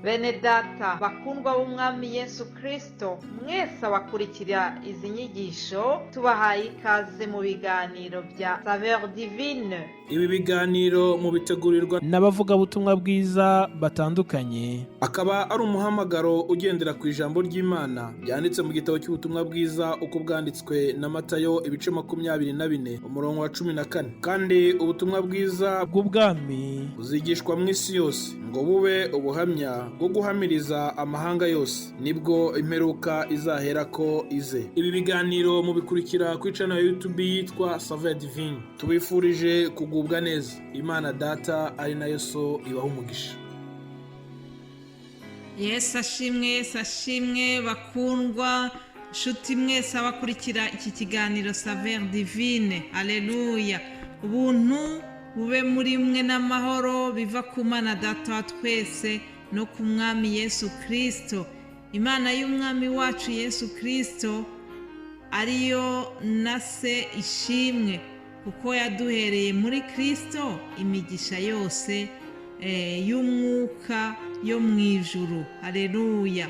Bene data bakundwa b'umwami Yesu Kristo, mwese abakurikira izi nyigisho tubahaye ikaze mu biganiro bya Saveur Divine. Ibi biganiro mu bitegurirwa n'abavugabutumwa bwiza batandukanye, akaba ari umuhamagaro ugendera ku ijambo ry'Imana byanditse mu gitabo cy'ubutumwa bwiza uko bwanditswe na Matayo ibice 24 umurongo wa 14. Kandi ubutumwa bwiza bw'ubwami buzigishwa mu isi yose ngo bube ubuhamya bwo guhamiriza amahanga yose, nibwo imperuka izahera ko ize. Ibi biganiro mubikurikira ku channel ya YouTube yitwa Saveur Divine. Tubifurije kugubwa neza. Imana Data ari nayo so ibaha umugisha. Yesu ashimwe bakundwa nshuti mwese abakurikira iki kiganiro Saveur Divine. Haleluya. Ubuntu bube muri mwe n'amahoro biva ku Mana Data wa twese no ku mwami Yesu Kristo. Imana y'umwami wacu Yesu Kristo ariyo na se ishimwe, kuko yaduhereye muri Kristo imigisha yose y'umwuka yo mu ijuru. Haleluya.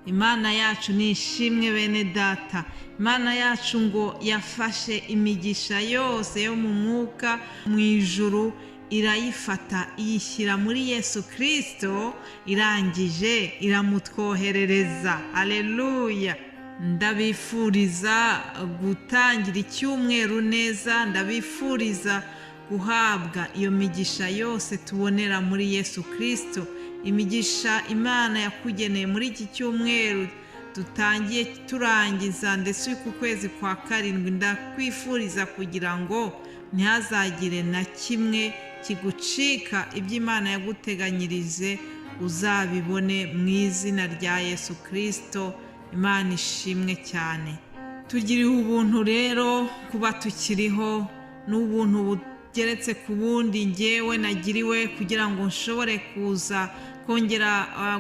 Imana yacu ni ishimwe bene data. Imana yacu ngo yafashe imigisha yose yo mu mwuka mu ijuru, irayifata iyishyira muri Yesu Kristo, irangije iramutwoherereza. Haleluya. Ndabifuriza gutangira icyumweru neza, ndabifuriza guhabwa iyo migisha yose tubonera muri Yesu Kristo. Imigisha Imana yakugeneye muri iki cyumweru dutangiye turangiza ndetse ku kwezi kwa 7, ndakwifuriza kugira ngo ntihazagire na kimwe kigucika. Iby'Imana yaguteganyirize uzabibone mu izina rya Yesu Kristo. Imana ishimwe cyane. Tugiriye ubuntu rero kuba tukiriho, n'ubuntu bugeretse ku bundi ngewe nagiriwe kugira ngo nshobore kuza kongera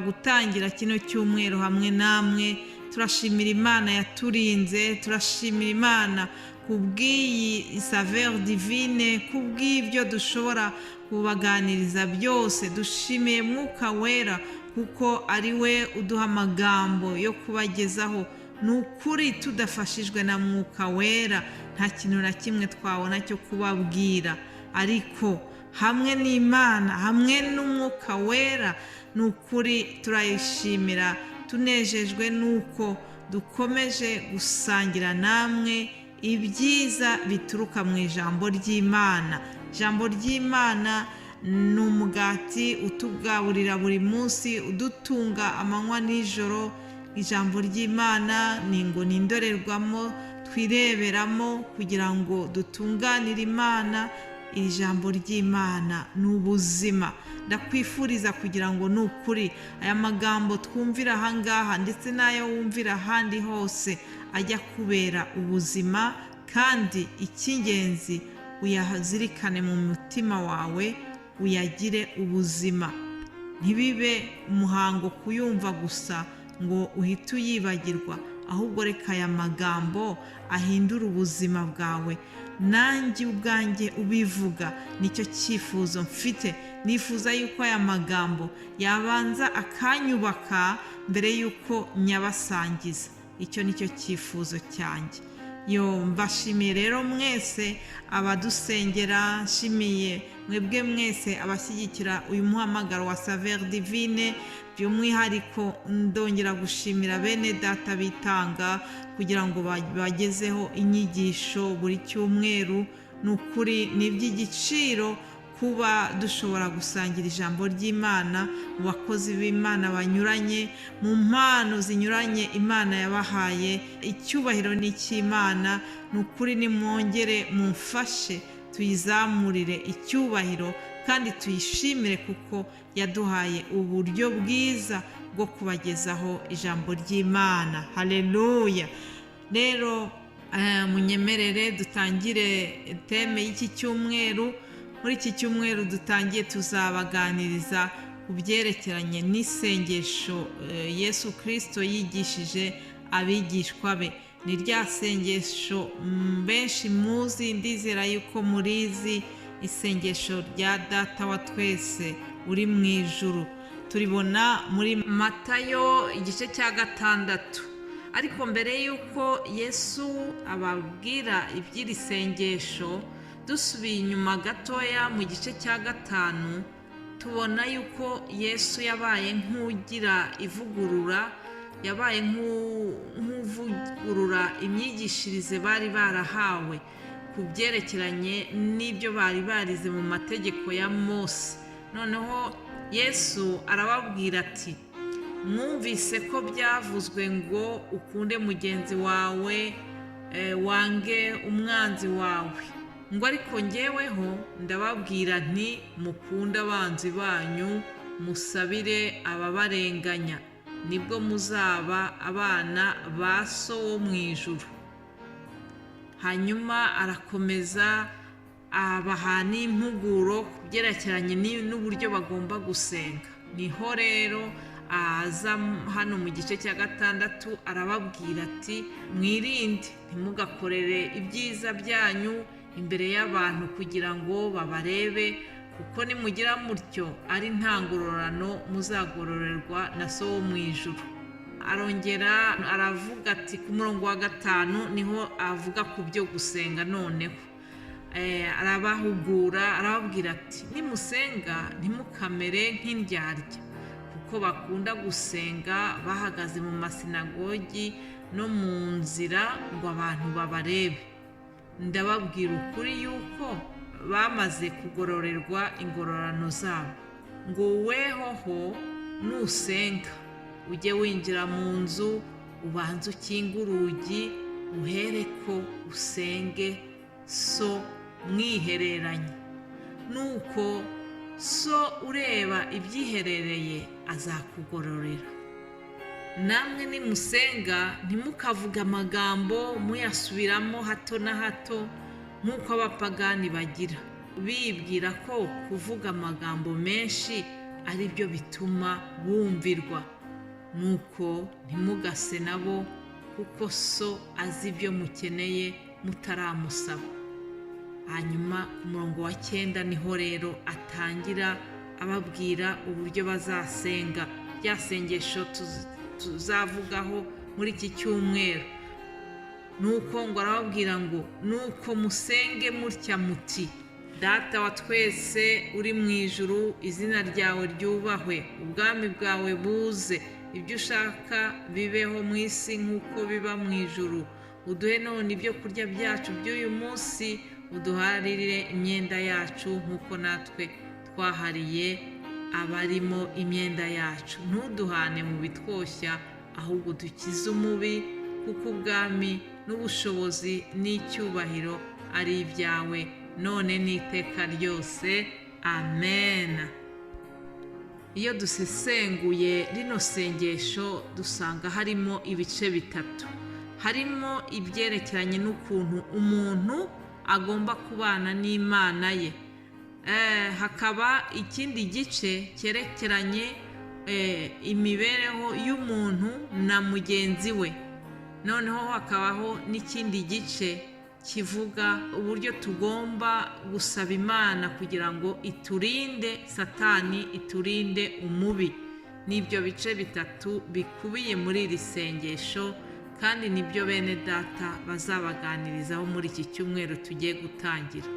gutangira kino cyumweru hamwe namwe. Turashimira Imana yaturinze, turashimira Imana kubw'iyi Saveur Divine, kubw'ibyo dushobora kubaganiriza byose. Dushimiye Mwuka Wera kuko ari we uduha amagambo yo kubagezaho. Nukuri tudafashijwe na Mwuka Wera nta kintu na kimwe twabona cyo kubabwira, ariko hamwe n'Imana, hamwe n'Umwuka Wera, nukuri turayishimira, tunejejwe nuko dukomeje gusangira namwe ibyiza bituruka mu ijambo ry'Imana. Ijambo ry'Imana ni umugati utugaburira buri munsi, udutunga amanywa n'ijoro. Ijambo ry'Imana ni ngo ni indorerwamo twireberamo kugira ngo dutunganire Imana. Iri jambo ry'Imana ni ubuzima. Ndakwifuriza kugira ngo nukuri aya magambo twumvira ahangaha ndetse n'ayo wumvira ahandi hose ajya kubera ubuzima, kandi icy'ingenzi uyazirikane mu mutima wawe, uyagire ubuzima. Ntibibe umuhango kuyumva gusa ngo uhite uyibagirwa, ahubwo reka aya magambo ahindura ubuzima bwawe. Nanjye ubwanjye ubivuga nicyo cyifuzo mfite. Nifuza yuko aya magambo yabanza akanyubaka mbere yuko nyabasangiza. Icyo nicyo cyifuzo cyanjye. Mbashimiye rero mwese abadusengera, nshimiye mwebwe mwese abashyigikira uyu muhamagaro wa Saveur Divine. By'umwihariko ndongera gushimira bene data bitanga kugira ngo bagezeho inyigisho buri cyumweru. Nukuri ni iby'igiciro kuba dushobora gusangira ijambo ry'Imana mu bakozi b'Imana banyuranye, mu mpano zinyuranye Imana yabahaye. Icyubahiro ni icy'Imana. Nukuri nimwongere mumfashe tuyizamurire icyubahiro kandi tuyishimire, kuko yaduhaye uburyo bwiza bwo kubagezaho ijambo ry'Imana. Haleluya. Rero munyemerere dutangire teme y'iki cyumweru. Muri iki cyumweru dutangiye tuzabaganiriza ku byerekeranye n'isengesho Yesu Kristo yigishije abigishwa be. Ni rya sengesho benshi muzi, ndizera yuko murizi, isengesho rya Data wa twese uri mu ijuru. turibona muri Matayo igice cya 6. Ariko mbere y'uko Yesu ababwira iby'iri sengesho, dusubiye inyuma gatoya mu gice cya 5, tubona yuko Yesu yabaye nk'ugira ivugurura, yabaye nk'uvugurura imyigishirize bari barahawe ku byerekeranye n'ibyo bari barize mu mategeko ya Mose. Noneho Yesu arababwira ati, mwumvise ko byavuzwe ngo ukunde mugenzi wawe, wange umwanzi wawe. Ngo ariko njyeweho ndababwira nti mukunde abanzi banyu, musabire ababarenganya, nibwo muzaba abana ba So wo mu ijuru. Hanyuma arakomeza abaha n'impuguro ku byerekeranye n'uburyo bagomba gusenga. Niho rero aza hano mu gice cya 6 arababwira ati, mwirinde ntimugakorere ibyiza byanyu imbere y'abantu kugira ngo babarebe, kuko nimugira mutyo ari nta ngororano muzagororerwa na So wo mu ijuru. Arongera aravuga ati ku murongo wa 5 niho avuga ku byo gusenga. Noneho arabahugura, arababwira ati, nimusenga ntimukamere nk'indyarya, kuko bakunda gusenga bahagaze mu masinagogi no mu nzira ngo abantu babarebe. Ndababwira ukuri yuko bamaze kugororerwa ingororano zabo. Ngo wehoho nusenga ujye winjira mu nzu, ubanze ukinge urugi, uhereko usenge So mwihereranye, nuko So ureba ibyiherereye azakugororera. Namwe nimusenga ntimukavuge amagambo muyasubiramo hato na hato nk'uko abapagani bagira, bibwira ko kuvuga amagambo menshi ari byo bituma bumvirwa. Nuko ntimugase nabo, kuko So azi ibyo mukeneye mutaramusaba. Hanyuma ku murongo wa 9 niho rero atangira ababwira uburyo bazasenga, rya sengesho tuzavugaho muri iki cyumweru. Nuko ngo arababwira ngo, nuko musenge mutya muti, Data wa twese uri mu ijuru, izina ryawe ryubahwe, ubwami bwawe buze, ibyo ushaka bibeho mu isi nk'uko biba mu ijuru. Uduhe none ibyo kurya byacu by'uyu munsi, uduharire imyenda yacu nk'uko natwe twahariye abarimo imyenda yacu. Ntuduhane mu bitwoshya, ahubwo dukize umubi, kuko ubwami n'ubushobozi n'icyubahiro ari ibyawe none n'iteka ryose. Amen. Iyo dusesenguye rino sengesho dusanga harimo ibice bitatu. Harimo ibyerekeranye n'ukuntu umuntu agomba kubana n'Imana ye. Hakaba ikindi gice cyerekeranye imibereho y'umuntu na mugenzi we. Noneho hakabaho n'ikindi gice kivuga uburyo tugomba gusaba Imana kugira ngo iturinde Satani, iturinde umubi. N'ibyo bice bitatu bikubiye muri iri sengesho, kandi nibyo bene data bazabaganirizaho muri iki cyumweru tugiye gutangira.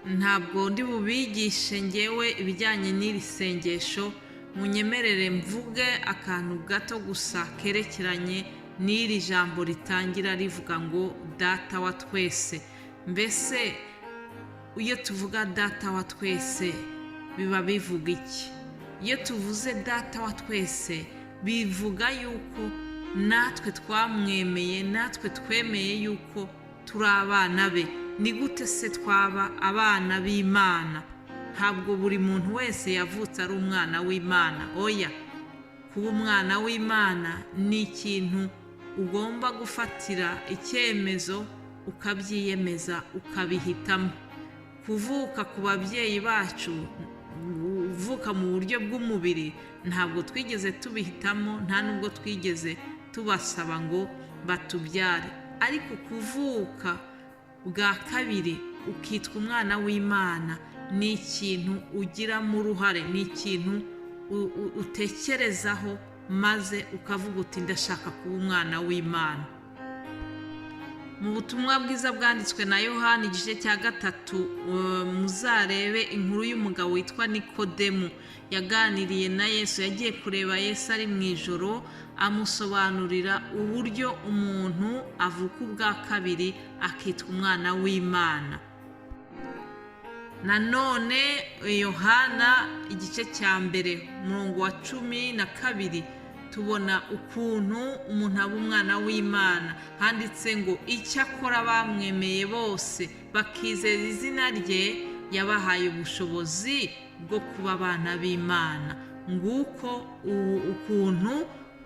Ntabwo ndi bubigishe ngewe ibijyanye n'iri sengesho, munyemerere mvuge akantu gato gusa kerekeranye n'iri jambo ritangira rivuga ngo Data wa twese. Mbese iyo tuvuga Data wa twese biba bivuga iki? Iyo tuvuze Data wa twese bivuga yuko natwe twamwemeye, natwe twemeye yuko turi abana be. Ni gute se twaba abana b'Imana? Ntabwo buri muntu wese yavutse ari umwana w'Imana. Oya, kuba umwana w'Imana ni ikintu ugomba gufatira icyemezo, ukabyiyemeza, ukabihitamo. Kuvuka ku babyeyi bacu, uvuka mu buryo bw'umubiri, ntabwo twigeze tubihitamo, nta nubwo twigeze tubasaba ngo batubyare. Ariko kuvuka bwa kabiri ukitwa umwana w'Imana ni ikintu ugiramo uruhare, ni ikintu utekerezaho maze ukavuga uti ndashaka kuba umwana w'Imana. Mu butumwa bwiza bwanditswe na Yohana igice cya 3 muzarebe inkuru y'umugabo witwa Nikodemu yaganiriye na Yesu. Yagiye kureba Yesu ari mu ijoro, amusobanurira uburyo umuntu avuka ubwa kabiri akitwa umwana w'Imana. Nanone Yohana igice cya 1 umurongo wa 12 tubona ukuntu umuntu aba umwana w'Imana. Handitse ngo icyakora bamwemeye bose bakizera izina rye yabahaye ubushobozi bwo kuba abana b'Imana. Nguko ukuntu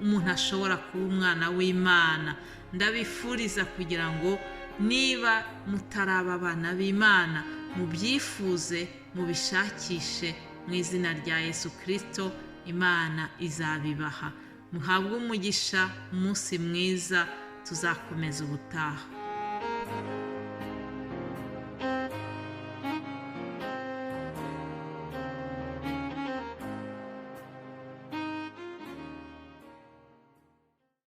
umuntu ashobora kuba umwana w'Imana. Ndabifuriza kugira ngo niba mutaraba abana b'Imana mubyifuze, mubishakishe mu izina rya Yesu Kristo, Imana izabibaha. Muhabwe umugisha, umunsi mwiza, tuzakomeza ubutaha.